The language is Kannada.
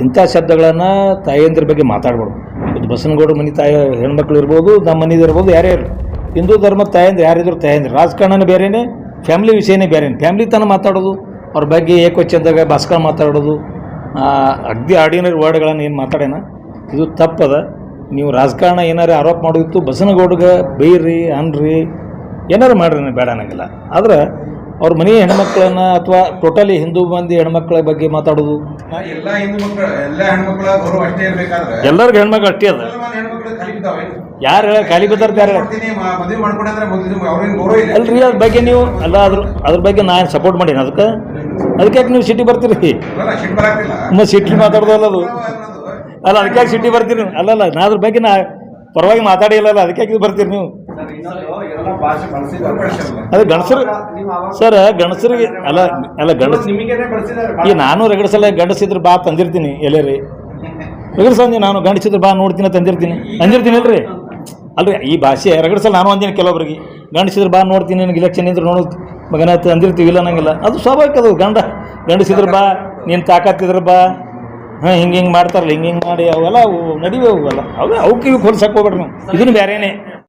ಇಂಥ ಶಬ್ದಗಳನ್ನು ತಾಯಿಯಂದ್ರ ಬಗ್ಗೆ ಮಾತಾಡ್ಬಾರ್ದು. ಇದು ಬಸನಗೌಡ ಮನೆ ತಾಯಿ ಹೆಣ್ಮಕ್ಳು ಇರ್ಬೋದು, ನಮ್ಮ ಮನೇದು ಇರ್ಬೋದು, ಯಾರೇ ಇರಲಿ, ಹಿಂದೂ ಧರ್ಮದ ತಾಯಂದ್ರೆ ಯಾರಿದ್ರು ತಾಯಂದ್ರೆ. ರಾಜಕಾರಣನೇ ಬೇರೆಯೇ, ಫ್ಯಾಮ್ಲಿ ವಿಷಯನೇ ಬೇರೆಯೇ. ಫ್ಯಾಮ್ಲಿ ತನಕ ಮಾತಾಡೋದು, ಅವ್ರ ಬಗ್ಗೆ ಏಕವಚನದಾಗ ಭಾಸ್ಕರ ಮಾತಾಡೋದು, ಅಗ್ದಿ ಆರ್ಡಿನರಿ ವರ್ಡ್ಗಳನ್ನು ಏನು ಮಾತಾಡೋಣ, ಇದು ತಪ್ಪದ. ನೀವು ರಾಜಕಾರಣ ಏನಾರು ಆರೋಪ ಮಾಡೋದಿತ್ತು ಬಸನಗೌಡಗೆ ಬೈರಿ ಅನ್ರಿ ಏನಾರು ಮಾಡ್ರಿ, ಬೇಡ ಅನ್ನಂಗಿಲ್ಲ. ಆದ್ರೆ ಅವ್ರ ಮನೆ ಹೆಣ್ಮಕ್ಳನ್ನ ಅಥವಾ ಟೋಟಲಿ ಹಿಂದೂ ಮಂದಿ ಹೆಣ್ಮಕ್ಳ ಬಗ್ಗೆ ಮಾತಾಡೋದು, ಎಲ್ಲರಿಗೂ ಹೆಣ್ಮಕ್ಳು ಅಷ್ಟೇ ಅದ. ಯಾರು ಹೇಳ ಖಾಲಿ ಬಿದ್ದಾರ ಅಲ್ರಿ? ಅದ್ರ ಬಗ್ಗೆ ನೀವು ಅದ್ರ ಬಗ್ಗೆ ನಾನು ಸಪೋರ್ಟ್ ಮಾಡೀನಿ. ಅದಕ್ಕೆ ನೀವು ಸಿಟಿ ಬರ್ತೀರಿ, ಮತ್ತೆ ಸಿಟಿ ಮಾತಾಡೋದಲ್ಲ ಅದು ಅಲ್ಲ, ಅದಕ್ಕೆ ಸಿಟಿ ಬರ್ತೀರಿ. ಅಲ್ಲಲ್ಲ, ನಾ ಅದ್ರ ಬಗ್ಗೆ ನಾ ಪರವಾಗಿ ಮಾತಾಡಿಲ್ಲ, ಅದಕ್ಕೆ ಬರ್ತೀರಿ ನೀವು. ಅದೇ ಗಂಡಸರು ಸರ್, ಗಂಡಸರಿಗೆ ಅಲ್ಲ ಗಂಡಸ ಈ ನಾನು ರಗಡಿಸಲ್ಲ. ಗಂಡಸಿದ್ರೆ ಬಾ ತಂದಿರ್ತೀನಿ, ಎಲ್ಲೇ ರಗಡಿಸಂದಿ ನಾನು ಗಂಡಸಿದ್ರೆ ಬಾ ನೋಡ್ತೀನಿ ತಂದಿರ್ತೀನಿ ಅಲ್ರಿ. ಅಲ್ರಿ ಈ ಭಾಷೆ ರಗಡಿಸಲ್ಲ. ನಾನು ಅಂದಿನಿ ಕೆಲವೊಬ್ರಿಗೆ, ಗಂಡಸಿದ್ರೆ ಬಾ ನೋಡ್ತೀನಿ, ನನಗೆ ಇಲೆಕ್ಷನ್ ಇದ್ರೆ ನೋಡೋದು ಮಗನ ತಂದಿರ್ತೀವಿ, ಇಲ್ಲ ಅನ್ನಂಗಿಲ್ಲ. ಅದು ಸ್ವಾಭಾವಿಕ. ಅದು ಗಂಡಸಿದ್ರೆ ಬಾ, ನೀನು ತಾಕತ್ತಿದ್ರೆ ಬಾ, ಹಿಂಗೆ ಮಾಡ್ತಾರಲ್ಲ, ಹಿಂಗೆ ಮಾಡಿ ಅವೆಲ್ಲ ನಡಿವೆ, ಅವೆಲ್ಲ ಅವಕ್ಕೆ ಹೋಲಿಸಕ್ಕೆ ಹೋಗ್ಬೇಡ್ರಿ ನೀವು. ಇದನ್ನು ಬೇರೆನೇ.